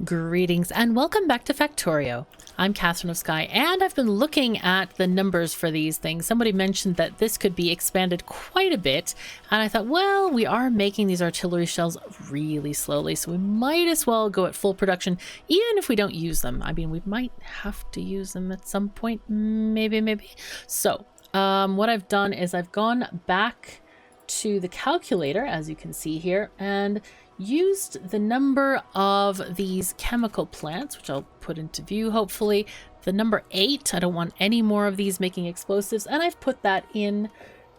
Greetings and welcome back to Factorio. I'm KatherineOfSky and I've been looking at the numbers for these things. Somebody mentioned that this could be expanded quite a bit, and I thought, well, we are making these artillery shells really slowly, so we might as well go at full production even if we don't use them. I mean, we might have to use them at some point, maybe. So what I've done is I've gone back to the calculator, as you can see here, and used the number of these chemical plants, which I'll put into view hopefully. The number 8, I don't want any more of these making explosives, and I've put that in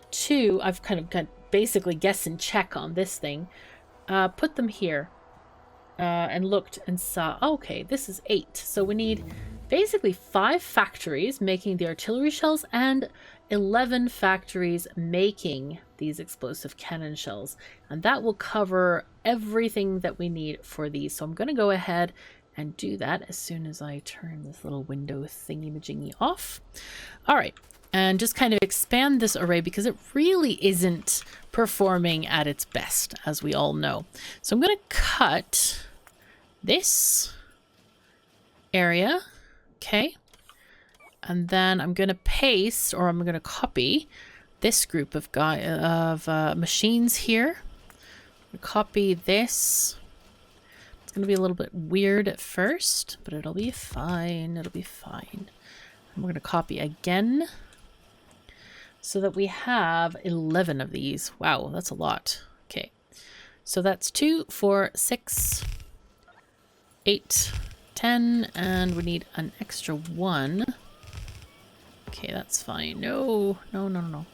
to, I've kind of got basically guess and check on this thing, put them here, and looked and saw, okay, this is 8, so we need basically 5 factories making the artillery shells and 11 factories making these explosive cannon shells, and that will cover everything that we need for these. So I'm going to go ahead and do that as soon as I turn this little window thingy-majingy off. All right, and just kind of expand this array because it really isn't performing at its best, as we all know. So I'm going to cut this area, okay, and then I'm going to paste, or I'm going to copy this group of machines here. Copy this. It's going to be a little bit weird at first, but it'll be fine. It'll be fine. And we're going to copy again so that we have 11 of these. Wow, that's a lot. Okay, so that's 2, 4, 6, 8, 10, and we need an extra 1. Okay, that's fine. No. All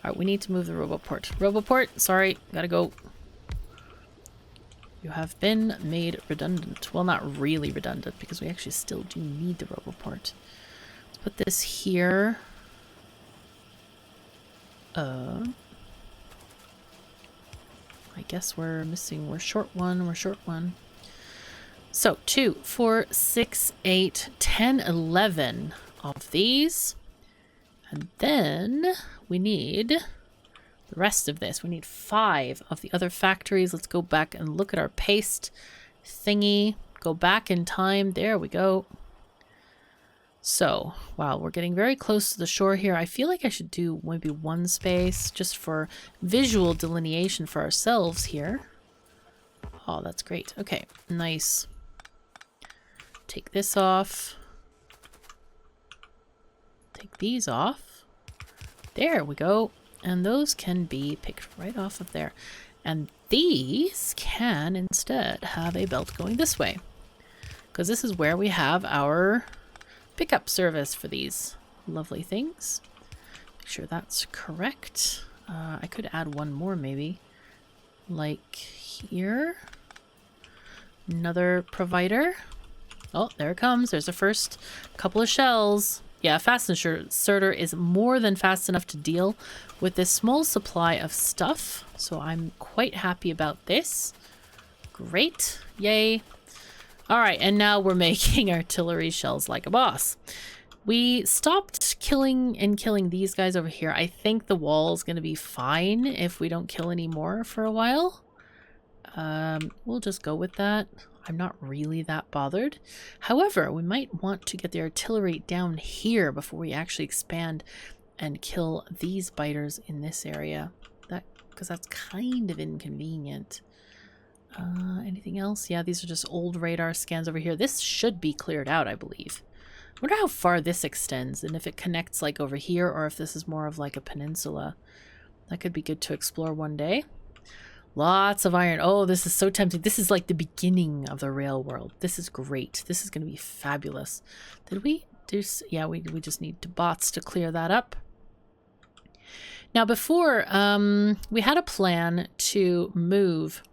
right, we need to move the Robo Port. Robo Port, sorry, gotta go. You have been made redundant. Well, not really redundant, because we actually still do need the Robo Port. Let's put this here. I guess we're short one. So 2, 4, 6, 8, 10, 11 of these. And then we need the rest of this. We need 5 of the other factories. Let's go back and look at our paste thingy. Go back in time. There we go. So, wow, we're getting very close to the shore here. I feel like I should do maybe 1 space just for visual delineation for ourselves here. Oh, that's great. Okay, nice. Take this off. Take these off. There we go. And those can be picked right off of there. And these can instead have a belt going this way, because this is where we have our pickup service for these lovely things. Make sure that's correct. I could add 1 more maybe. Like here. Another provider. Oh, there it comes. There's the first couple of shells. Yeah, fast inserter is more than fast enough to deal with this small supply of stuff. So I'm quite happy about this. Great. Yay. All right, and now we're making artillery shells like a boss. We stopped killing these guys over here. I think the wall is going to be fine if we don't kill any more for a while. We'll just go with that. I'm not really that bothered. However, we might want to get the artillery down here before we actually expand and kill these biters in this area. Because that's kind of inconvenient. Anything else? Yeah, these are just old radar scans over here. This should be cleared out, I believe. I wonder how far this extends and if it connects like over here, or if this is more of like a peninsula. That could be good to explore one day. Lots of iron. Oh, this is so tempting. This is like the beginning of the rail world. This is great. This is going to be fabulous. Did we do... Yeah, we just need bots to clear that up. Now before, we had a plan to move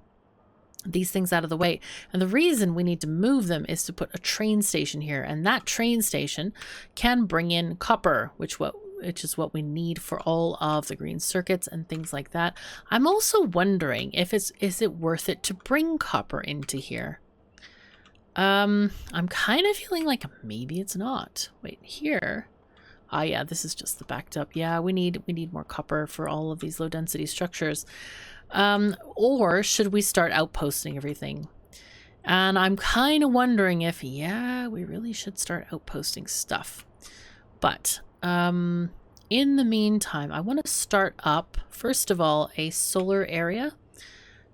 these things out of the way. And the reason we need to move them is to put a train station here. And that train station can bring in copper, which is what we need for all of the green circuits and things like that. I'm also wondering if is it worth it to bring copper into here? I'm kind of feeling like maybe it's not. Wait, here. Ah, yeah, this is just the backed up. Yeah, we need more copper for all of these low density structures. Or should we start outposting everything? And I'm kind of wondering if, yeah, we really should start outposting stuff. But in the meantime, I want to start up, first of all, a solar area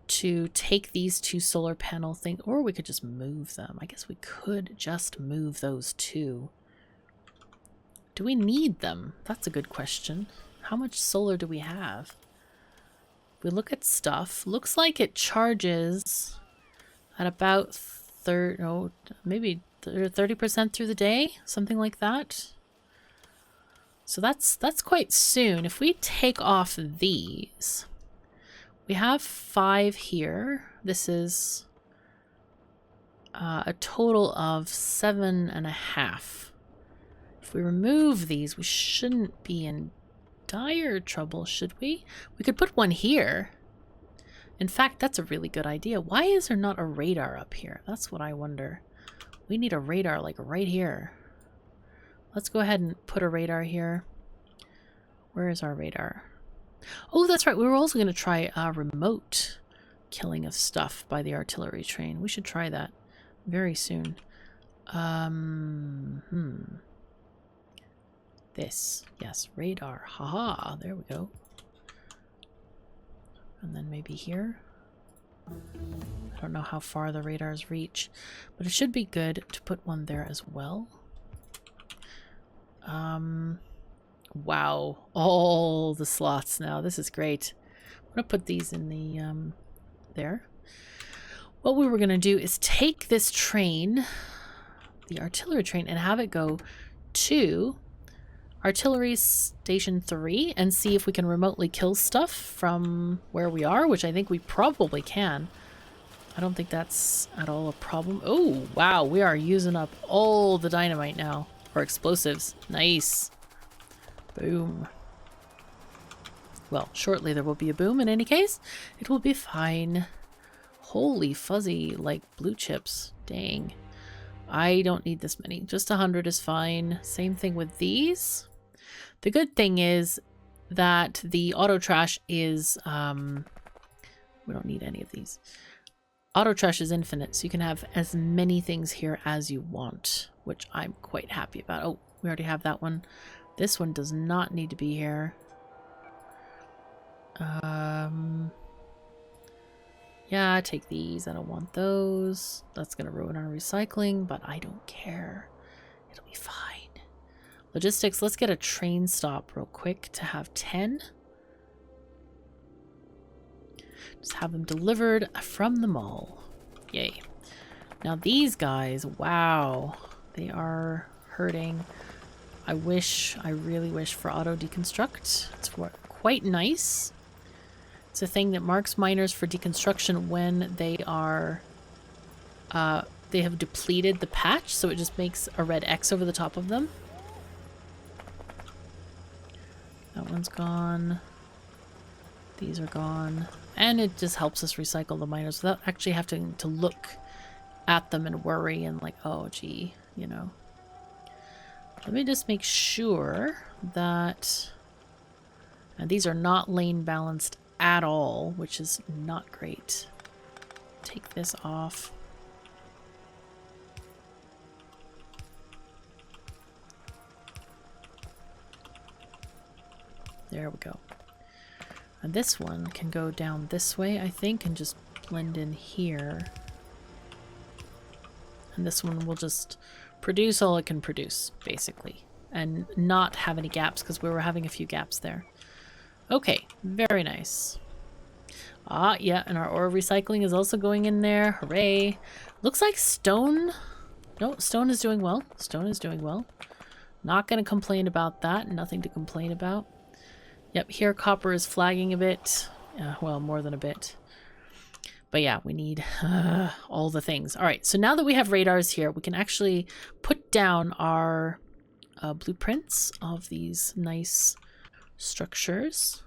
to take these two solar panel things, or we could just move them. I guess we could just move those two. Do we need them? That's a good question. How much solar do we have? We look at stuff. Looks like it charges at about maybe 30% through the day, something like that. So that's quite soon. If we take off these, we have 5 here. This is a total of 7.5. If we remove these, we shouldn't be in dire trouble, should we? We could put one here. In fact, that's a really good idea. Why is there not a radar up here? That's what I wonder. We need a radar like right here. Let's go ahead and put a radar here. Where is our radar? Oh, that's right. We were also going to try remote killing of stuff by the artillery train. We should try that very soon. This. Yes, radar. Haha, there we go. And then maybe here. I don't know how far the radars reach, but it should be good to put one there as well. Wow, all the slots now. This is great. I'm gonna put these in the there. What we were gonna do is take this train, the artillery train, and have it go to Artillery Station 3 and see if we can remotely kill stuff from where we are, which I think we probably can. I don't think that's at all a problem. Oh, wow, we are using up all the dynamite now, or explosives. Nice. Boom. Well, shortly there will be a boom in any case. It will be fine. Holy fuzzy, like blue chips. Dang. I don't need this many. Just 100 is fine. Same thing with these. The good thing is that the auto trash is, we don't need any of these. Auto trash is infinite, so you can have as many things here as you want, which I'm quite happy about. Oh, we already have that one. This one does not need to be here. Yeah, take these. I don't want those. That's going to ruin our recycling, but I don't care. It'll be fine. Logistics, let's get a train stop real quick to have 10. Just have them delivered from the mall. Yay. Now these guys, wow, they are hurting. I really wish for auto deconstruct. It's quite nice. It's a thing that marks miners for deconstruction when they are, they have depleted the patch, so it just makes a red X over the top of them. That one's gone. These are gone. And it just helps us recycle the miners without actually having to look at them and worry and like, oh gee, you know. Let me just make sure that... And these are not lane balanced at all, which is not great. Take this off. There we go. And this one can go down this way, I think, and just blend in here. And this one will just produce all it can produce, basically. And not have any gaps, because we were having a few gaps there. Okay, very nice. Ah, yeah, and our ore recycling is also going in there. Hooray. Looks like stone... No, stone is doing well. Stone is doing well. Not going to complain about that. Nothing to complain about. Yep, here copper is flagging a bit. Well, more than a bit. But yeah, we need all the things. All right, so now that we have radars here, we can actually put down our blueprints of these nice structures.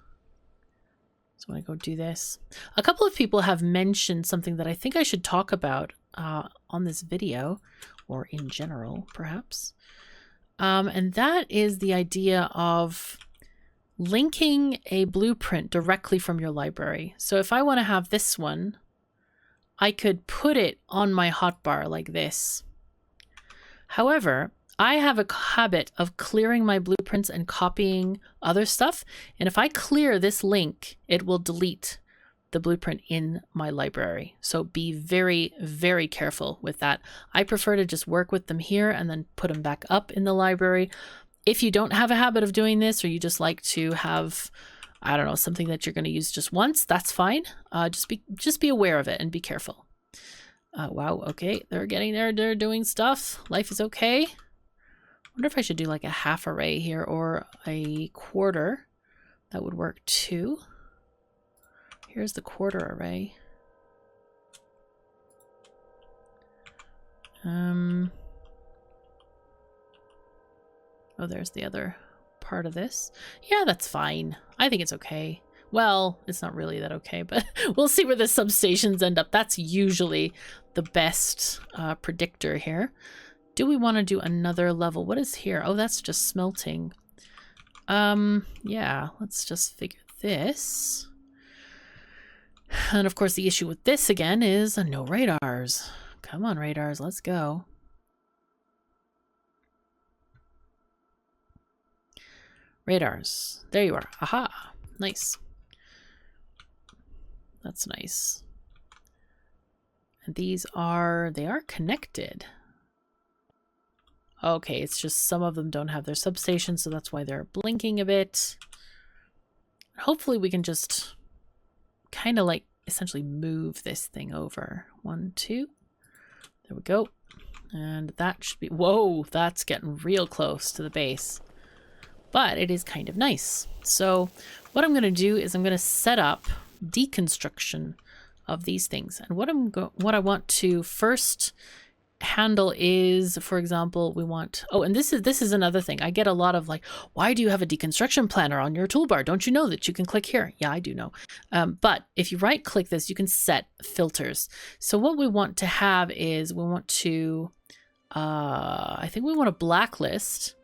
So I'm going to go do this. A couple of people have mentioned something that I think I should talk about on this video, or in general, perhaps. And that is the idea of linking a blueprint directly from your library. So if I want to have this one, I could put it on my hotbar like this. However, I have a habit of clearing my blueprints and copying other stuff. And if I clear this link, it will delete the blueprint in my library. So be very, very careful with that. I prefer to just work with them here and then put them back up in the library. If you don't have a habit of doing this, or you just like to have, I don't know, something that you're going to use just once, that's fine. Just be aware of it and be careful. Wow, okay, they're getting there, they're doing stuff. Life is okay. Wonder if I should do like a half array here or a quarter. That would work too. Here's the quarter array. Oh, there's the other part of this. Yeah, that's fine. I think it's okay. Well, it's not really that okay, but we'll see where the substations end up. That's usually the best predictor here. Do we want to do another level? What is here? Oh, that's just smelting. Yeah, let's just figure this. And of course, the issue with this again is no radars. Come on, radars, let's go. Radars. There you are. Aha. Nice. That's nice. And these are, they are connected. Okay, it's just some of them don't have their substations, so that's why they're blinking a bit. Hopefully we can just kind of like essentially move this thing over. 1, 2. There we go. And that should be, whoa, that's getting real close to the base. But it is kind of nice. So what I'm going to do is I'm going to set up deconstruction of these things. And what I want to first handle is, for example, we want, oh, and this is another thing. I get a lot of like, why do you have a deconstruction planner on your toolbar? Don't you know that you can click here? Yeah, I do know. But if you right click this, you can set filters. So what we want to have is we want to, I think we want to blacklist.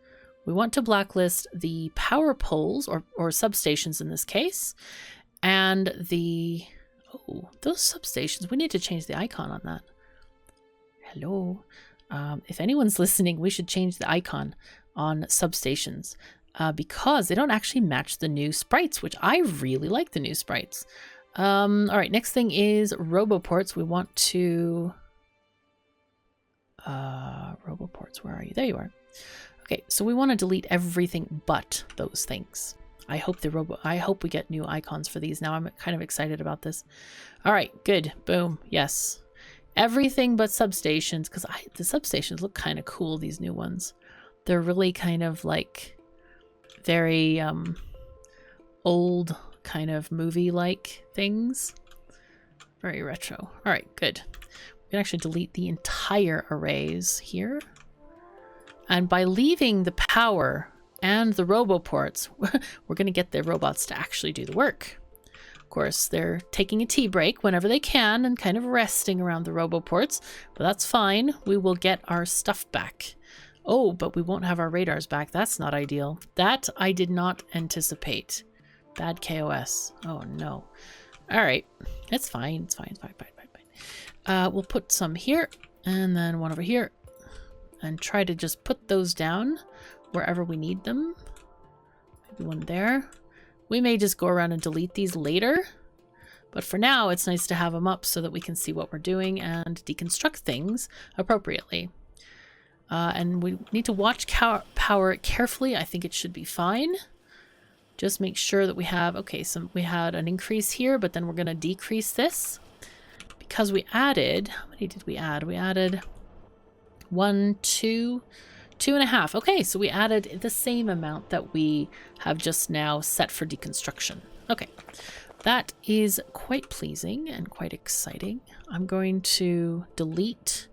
We want to blacklist the power poles or substations in this case. And the, oh, those substations, we need to change the icon on that. Hello. If anyone's listening, we should change the icon on substations because they don't actually match the new sprites, which I really like the new sprites. All right, next thing is Robo Ports. We want to... Robo Ports, where are you? There you are. Okay, so we want to delete everything but those things. I hope we get new icons for these now. I'm kind of excited about this. All right, good. Boom. Yes. Everything but substations, because the substations look kind of cool, these new ones. They're really kind of like very old kind of movie-like things. Very retro. All right, good. We can actually delete the entire arrays here. And by leaving the power and the robo ports, we're going to get the robots to actually do the work. Of course, they're taking a tea break whenever they can and kind of resting around the robo ports, but that's fine. We will get our stuff back. Oh, but we won't have our radars back. That's not ideal. That I did not anticipate. Bad KOS. Oh no. All right. It's fine. It's fine. It's fine. Fine. We'll put some here and then one over here and try to just put those down wherever we need them. Maybe one there. We may just go around and delete these later, but for now it's nice to have them up so that we can see what we're doing and deconstruct things appropriately. And we need to watch power carefully. I think it should be fine. Just make sure that we have, okay, so we had an increase here, but then we're going to decrease this because we added, how many did we add? We added 1, 2, 2.5. Okay, so we added the same amount that we have just now set for deconstruction. Okay, that is quite pleasing and quite exciting. I'm going to delete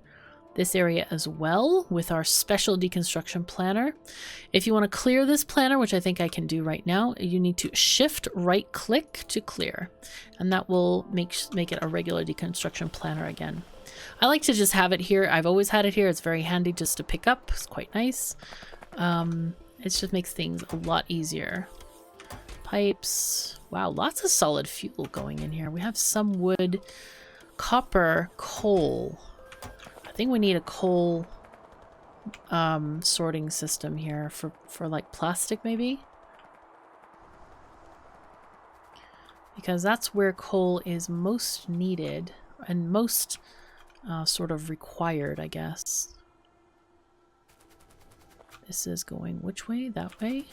this area as well with our special deconstruction planner. If you want to clear this planner, which I think I can do right now, you need to shift right click to clear, and that will make it a regular deconstruction planner again. I like to just have it here. I've always had it here. It's very handy just to pick up. It's quite nice. It just makes things a lot easier. Pipes. Wow, lots of solid fuel going in here. We have some wood. Copper, coal. I think we need a coal sorting system here for like plastic maybe. Because that's where coal is most needed and most sort of required, I guess. This is going which way? That way?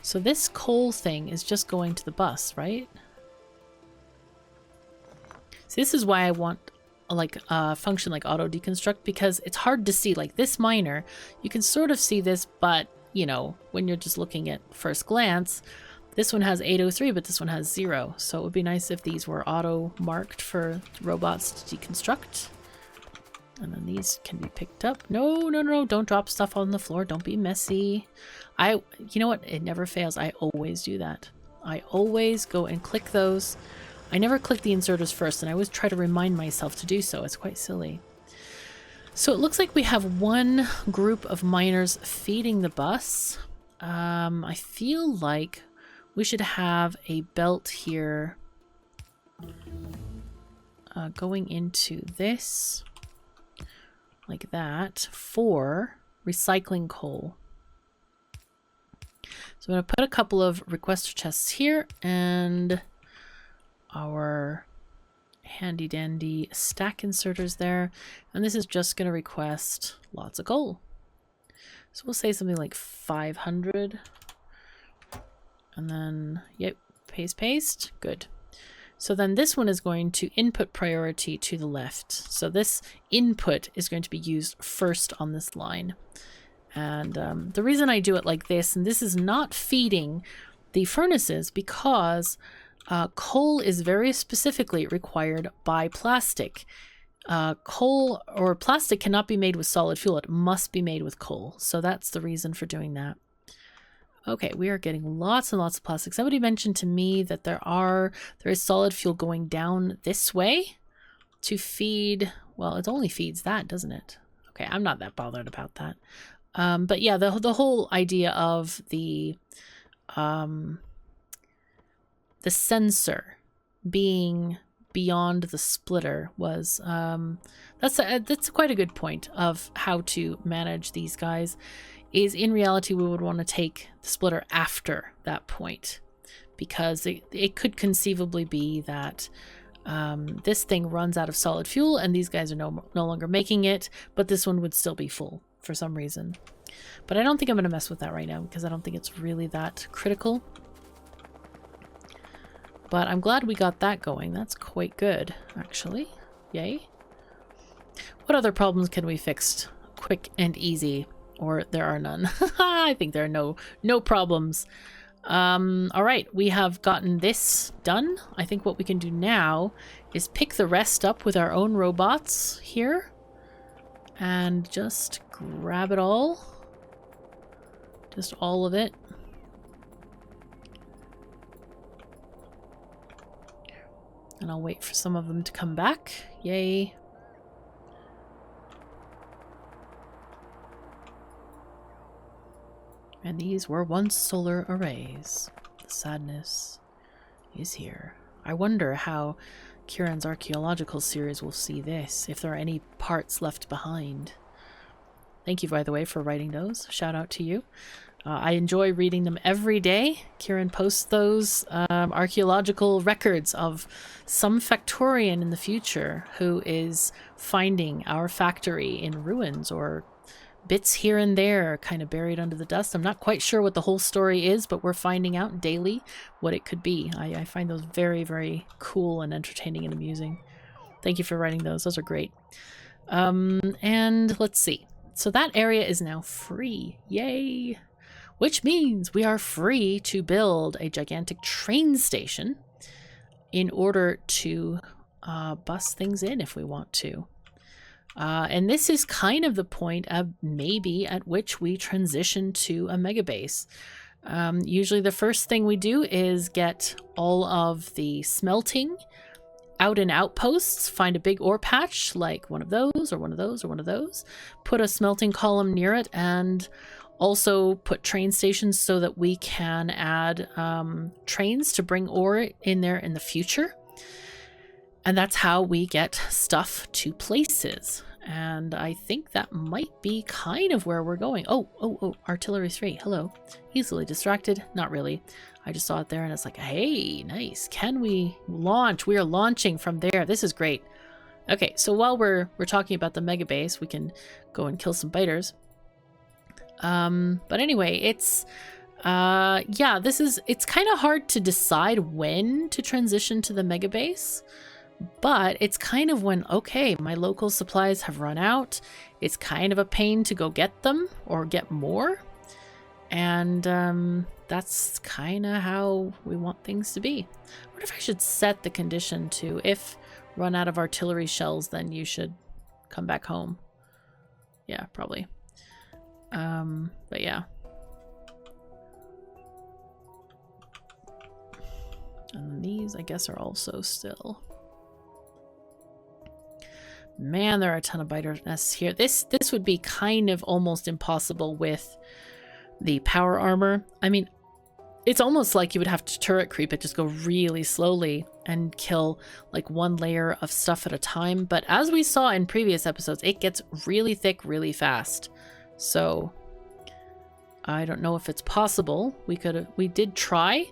So this coal thing is just going to the bus, right? So this is why I want like a function like auto deconstruct, because it's hard to see. Like this miner, you can sort of see this, but you know, when you're just looking at first glance, this one has 803, but this one has 0. So it would be nice if these were auto marked for robots to deconstruct. And then these can be picked up. No, no, no, don't drop stuff on the floor. Don't be messy. You know what? It never fails. I always do that. I always go and click those. I never click the inserters first, and I always try to remind myself to do so. It's quite silly. So it looks like we have one group of miners feeding the bus. I feel like we should have a belt here going into this, like that, for recycling coal. So I'm going to put a couple of requester chests here and our handy dandy stack inserters there. And this is just going to request lots of coal. So we'll say something like 500. And then, yep, paste, paste. Good. So then this one is going to input priority to the left. So this input is going to be used first on this line. And the reason I do it like this, and this is not feeding the furnaces, because coal is very specifically required by plastic. Coal or plastic cannot be made with solid fuel. It must be made with coal. So that's the reason for doing that. Okay, we are getting lots and lots of plastic. Somebody mentioned to me that there is solid fuel going down this way to feed, well, it only feeds that, doesn't it? Okay, I'm not that bothered about that. But yeah, the whole idea of the sensor being beyond the splitter was, that's quite a good point of how to manage these guys. Is in reality we would want to take the splitter after that point, because it could conceivably be that this thing runs out of solid fuel and these guys are no longer making it, but this one would still be full for some reason. But I don't think I'm going to mess with that right now, because I don't think it's really that critical. But I'm glad we got that going. That's quite good, actually. Yay. What other problems can we fix quick and easy? Or there are none. I think there are no problems. All right, we have gotten this done. I think what we can do now is pick the rest up with our own robots here and just grab it all. Just all of it. And I'll wait for some of them to come back. Yay. And these were once solar arrays. The sadness is here. I wonder how Kieran's archaeological series will see this, if there are any parts left behind. Thank you, by the way, for writing those. Shout out to you. I enjoy reading them every day. Kieran posts those archaeological records of some Factorian in the future who is finding our factory in ruins, or bits here and there kind of buried under the dust. I'm not quite sure what the whole story is, but we're finding out daily what it could be. I find those very, very cool and entertaining and amusing. Thank you for writing those. Those are great. And let's see. So that area is now free. Yay! Which means we are free to build a gigantic train station in order to bus things in if we want to. And this is kind of the point of maybe at which we transition to a megabase. Usually the first thing we do is get all of the smelting out and outposts, find a big ore patch like one of those or one of those or one of those, put a smelting column near it, and also put train stations so that we can add trains to bring ore in there in the future. And that's how we get stuff to places. And I think that might be kind of where we're going. Oh, artillery 3. Hello. Easily distracted. Not really. I just saw it there and it's like, hey, nice. Can we launch? We are launching from there. This is great. Okay, so while we're talking about the Megabase, we can go and kill some biters. But anyway, it's yeah, it's kind of hard to decide when to transition to the Megabase. But it's kind of when, okay, my local supplies have run out. It's kind of a pain to go get them or get more. And that's kind of how we want things to be. I wonder if I should set the condition to, if run out of artillery shells, then you should come back home. Yeah, probably. But yeah. And these, I guess, are also still... Man, there are a ton of biter nests here. This would be kind of almost impossible with the power armor. I mean, it's almost like you would have to turret creep it, just go really slowly and kill like one layer of stuff at a time. But as we saw in previous episodes, it gets really thick really fast. So I don't know if it's possible. We did try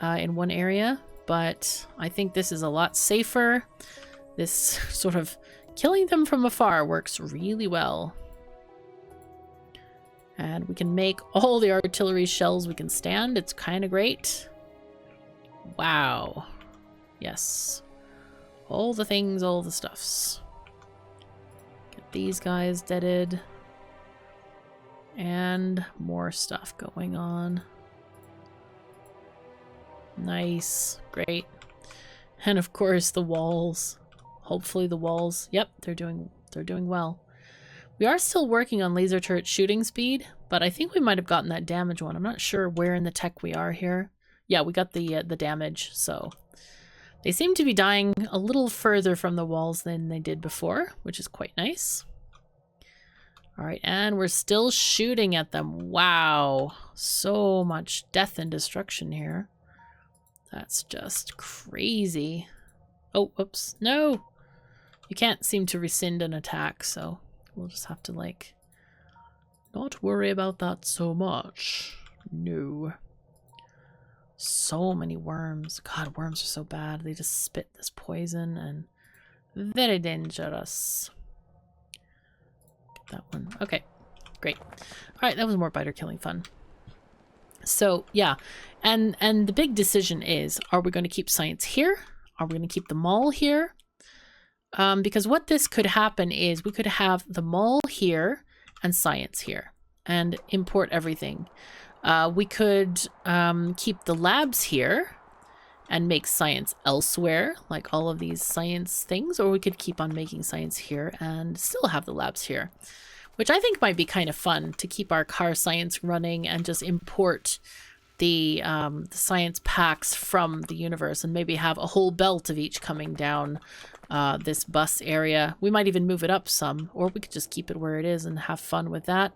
in one area, but I think this is a lot safer. This sort of killing them from afar works really well. And we can make all the artillery shells we can stand. It's kind of great. Wow. Yes. All the things, all the stuffs. Get these guys deaded. And more stuff going on. Nice. Great. And of course the walls. Hopefully the walls, yep, they're doing well. We are still working on laser turret shooting speed, but I think we might have gotten that damage one. I'm not sure where in the tech we are here. Yeah, we got the damage, so they seem to be dying a little further from the walls than they did before, which is quite nice. All right, and we're still shooting at them. Wow, so much death and destruction here. That's just crazy. Oh, oops, no! You can't seem to rescind an attack, so we'll just have to, like, not worry about that so much. No. So many worms. God, worms are so bad. They just spit this poison and very dangerous. Get that one. Okay, great. All right, that was more biter killing fun. So, yeah, and the big decision is, are we going to keep science here? Are we going to keep the mall here? Because what this could happen is we could have the mall here and science here and import everything. We could keep the labs here and make science elsewhere, like all of these science things, or we could keep on making science here and still have the labs here, which I think might be kind of fun to keep our car science running and just import the science packs from the universe and maybe have a whole belt of each coming down this bus area. We might even move it up some, or we could just keep it where it is and have fun with that.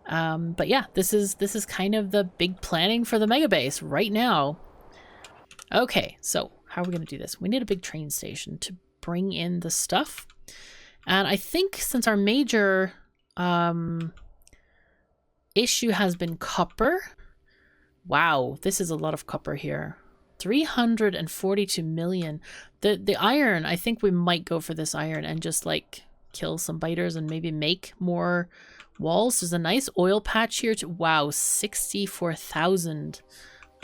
But yeah, this is kind of the big planning for the Megabase right now. Okay, so how are we going to do this? We need a big train station to bring in the stuff. And I think since our major issue has been copper, wow, this is a lot of copper here. 342 million. The iron, I think we might go for this iron and just like kill some biters and maybe make more walls. There's a nice oil patch here too. Wow, 64,000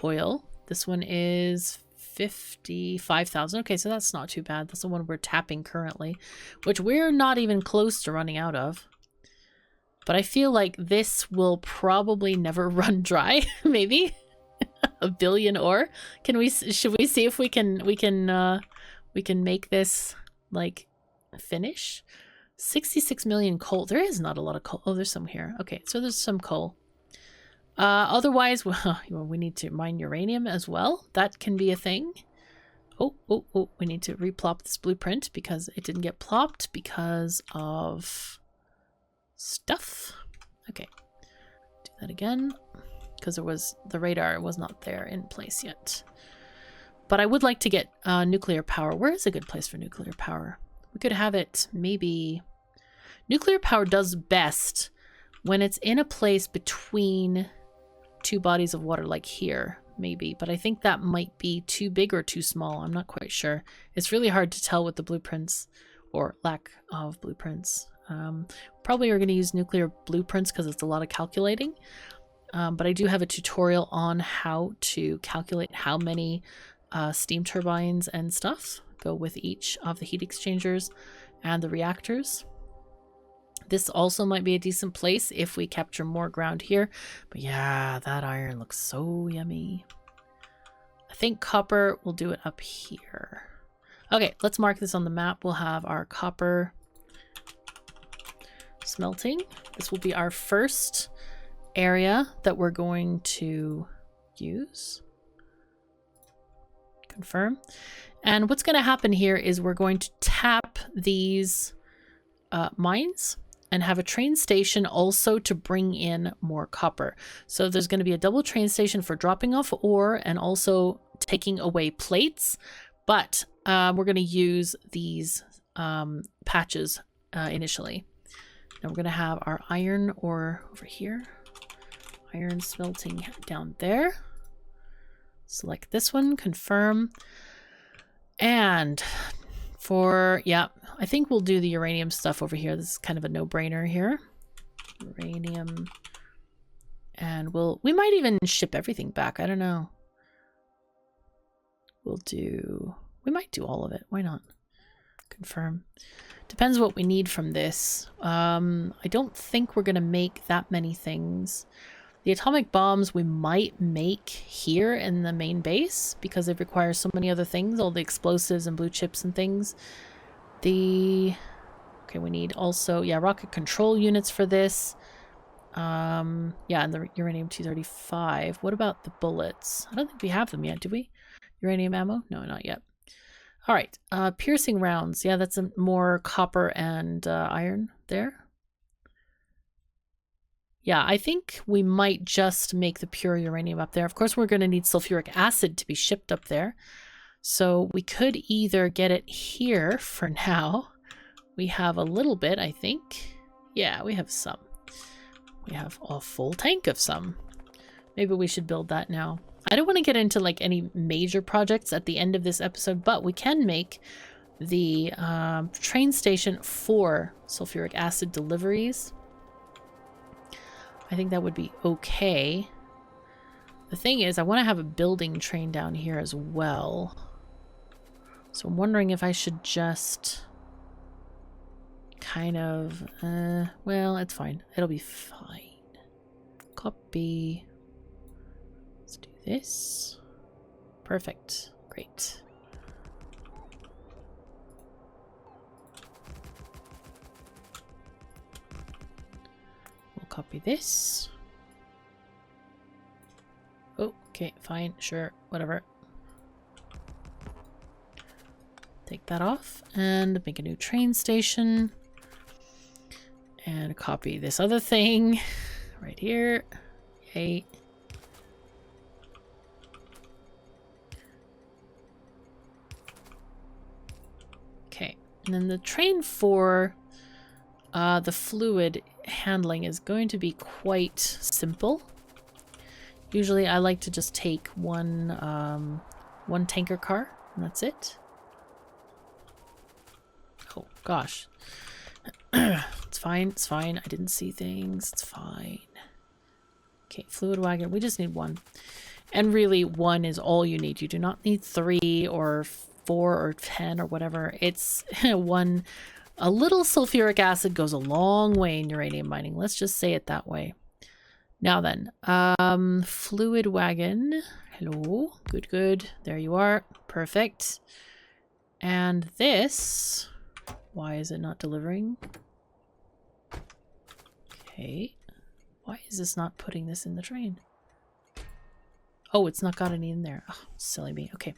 oil. This one is 55,000. Okay, so that's not too bad. That's the one we're tapping currently, which we're not even close to running out of. But I feel like this will probably never run dry. Maybe a billion ore. Should we see if we can make this like finish? 66 million coal. There is not a lot of coal. Oh, there's some here. Okay, so there's some coal. Otherwise, well, we need to mine uranium as well. That can be a thing. Oh, we need to replop this blueprint because it didn't get plopped because of stuff. Okay, do that again because the radar was not there in place yet. But I would like to get nuclear power. Where is a good place for nuclear power? We could have it maybe... Nuclear power does best when it's in a place between two bodies of water, like here, maybe. But I think that might be too big or too small. I'm not quite sure. It's really hard to tell with the blueprints, or lack of blueprints. Probably are going to use nuclear blueprints because it's a lot of calculating. But I do have a tutorial on how to calculate how many steam turbines and stuff go with each of the heat exchangers and the reactors. This also might be a decent place if we capture more ground here. But yeah, that iron looks so yummy. I think copper will do it up here. Okay, let's mark this on the map. We'll have our copper smelting. This will be our first area that we're going to use. Confirm. And what's going to happen here is we're going to tap these mines and have a train station also to bring in more copper. So there's going to be a double train station for dropping off ore and also taking away plates. But we're going to use these patches initially. Now we're going to have our iron ore over here. Iron smelting down there. Select this one, confirm. And for, yeah, I think we'll do the uranium stuff over here. This is kind of a no-brainer here. Uranium. And we might even ship everything back. I don't know. We might do all of it. Why not? Confirm. Depends what we need from this. I don't think we're going to make that many things. The atomic bombs we might make here in the main base because it requires so many other things, all the explosives and blue chips and things. Okay, we need also, yeah, rocket control units for this. Yeah, and the uranium-235. What about the bullets? I don't think we have them yet, do we? Uranium ammo? No, not yet. All right, piercing rounds. Yeah, that's more copper and iron there. Yeah, I think we might just make the pure uranium up there. Of course, we're going to need sulfuric acid to be shipped up there. So we could either get it here for now. We have a little bit, I think. Yeah, we have some. We have a full tank of some. Maybe we should build that now. I don't want to get into like any major projects at the end of this episode, but we can make the train station for sulfuric acid deliveries. I think that would be okay. The thing is, I want to have a building train down here as well. So I'm wondering if I should just kind of, well, it's fine. It'll be fine. Copy. Let's do this. Perfect. Great. Copy this. Oh, okay, fine, sure, whatever. Take that off and make a new train station. And copy this other thing right here. Yay. Okay, and then the train for the fluid handling is going to be quite simple. Usually I like to just take one tanker car and that's it. Oh gosh. It's fine, it's fine. I didn't see things. It's fine. Okay, fluid wagon. We just need one. And really, one is all you need. You do not need 3 or 4 or 10 or whatever. It's one. A little sulfuric acid goes a long way in uranium mining. Let's just say it that way. Now then, fluid wagon. Hello. Good, good. There you are. Perfect. And this, why is it not delivering? Okay. Why is this not putting this in the train? Oh, it's not got any in there. Oh, silly me. Okay.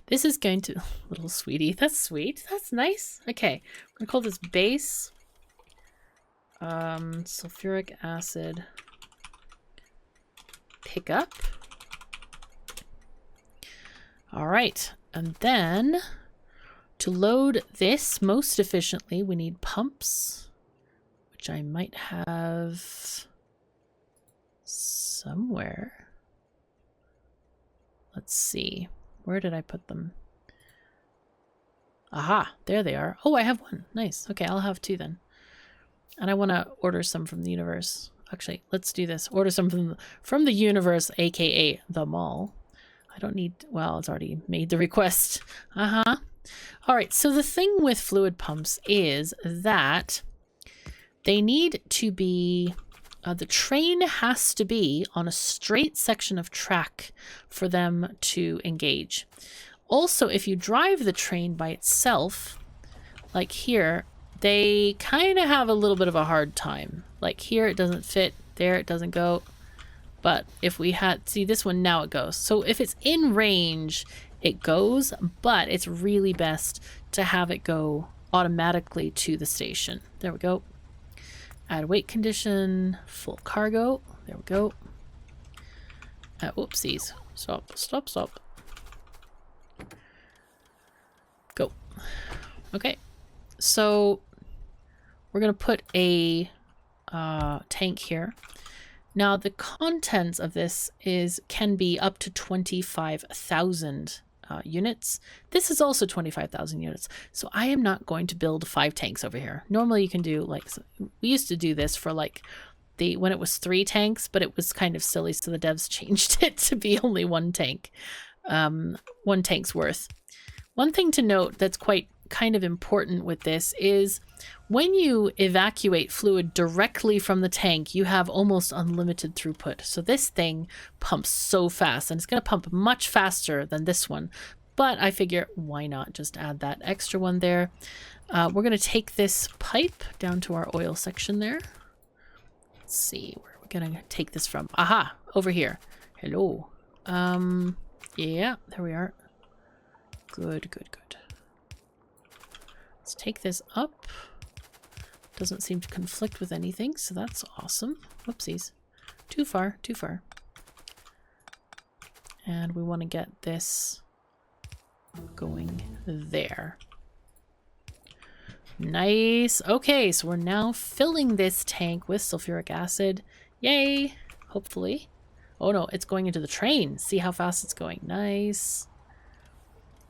This is going to... Little sweetie. That's sweet. That's nice. Okay. I'm going to call this base. Sulfuric acid. Pickup. All right. And then to load this most efficiently, we need pumps, which I might have somewhere. Let's see. Where did I put them? Aha, there they are. Oh, I have one. Nice. Okay, I'll have two then. And I want to order some from the universe. Actually, let's do this. Order some from the universe, aka the mall. I don't need, well, it's already made the request. Uh-huh. All right, so the thing with fluid pumps is that they need to be, the train has to be on a straight section of track for them to engage. Also, if you drive the train by itself, like here, they kind of have a little bit of a hard time. Like here, it doesn't fit. There, it doesn't go. But if we had, see this one, now it goes. So if it's in range, it goes, but it's really best to have it go automatically to the station. There we go. Add weight condition, full cargo. There we go. Whoopsies. Stop, stop, stop. Go. Okay. So we're going to put a tank here. Now the contents of this can be up to 25,000 units. This is also 25,000 units. So I am not going to build 5 tanks over here. Normally you can do like, we used to do this for like when it was 3 tanks, but it was kind of silly. So the devs changed it to be only 1 tank, 1 tank's worth. One thing to note that's kind of important with this is when you evacuate fluid directly from the tank, you have almost unlimited throughput. So this thing pumps so fast, and it's going to pump much faster than this one. But I figure, why not just add that extra one there? We're going to take this pipe down to our oil section there. Let's see, where are we going to take this from? Aha, over here. Hello. Yeah, there we are. Good, good, good. Let's take this up. Doesn't seem to conflict with anything, so that's awesome. Whoopsies. Too far, too far. And we want to get this going there. Nice. Okay, so we're now filling this tank with sulfuric acid. Yay! Hopefully. Oh no, it's going into the train. See how fast it's going. Nice.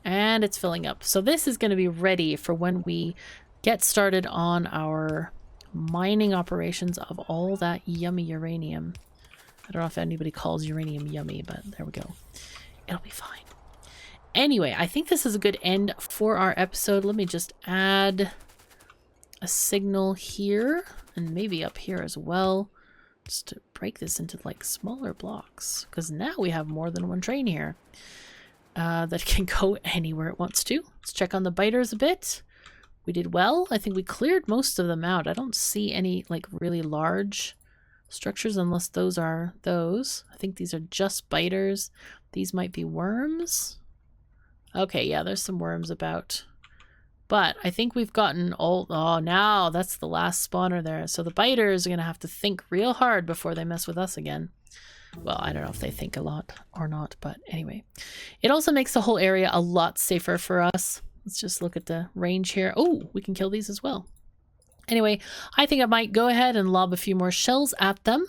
And it's filling up. So this is going to be ready for when we get started on our mining operations of all that yummy uranium. I don't know if anybody calls uranium yummy, but there we go. It'll be fine. Anyway, I think this is a good end for our episode. Let me just add a signal here and maybe up here as well, just to break this into like smaller blocks, because now we have more than 1 train here. That can go anywhere it wants to. Let's check on the biters a bit. We did well. I think we cleared most of them out. I don't see any like really large structures unless those are those. I think these are just biters. These might be worms. Okay, yeah, there's some worms about. But I think we've gotten all... Oh, now that's the last spawner there. So the biters are going to have to think real hard before they mess with us again. Well, I don't know if they think a lot or not, but anyway. It also makes the whole area a lot safer for us. Let's just look at the range here. Oh, we can kill these as well. Anyway, I think I might go ahead and lob a few more shells at them,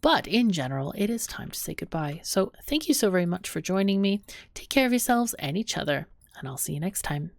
but in general, it is time to say goodbye. So thank you so very much for joining me. Take care of yourselves and each other, and I'll see you next time.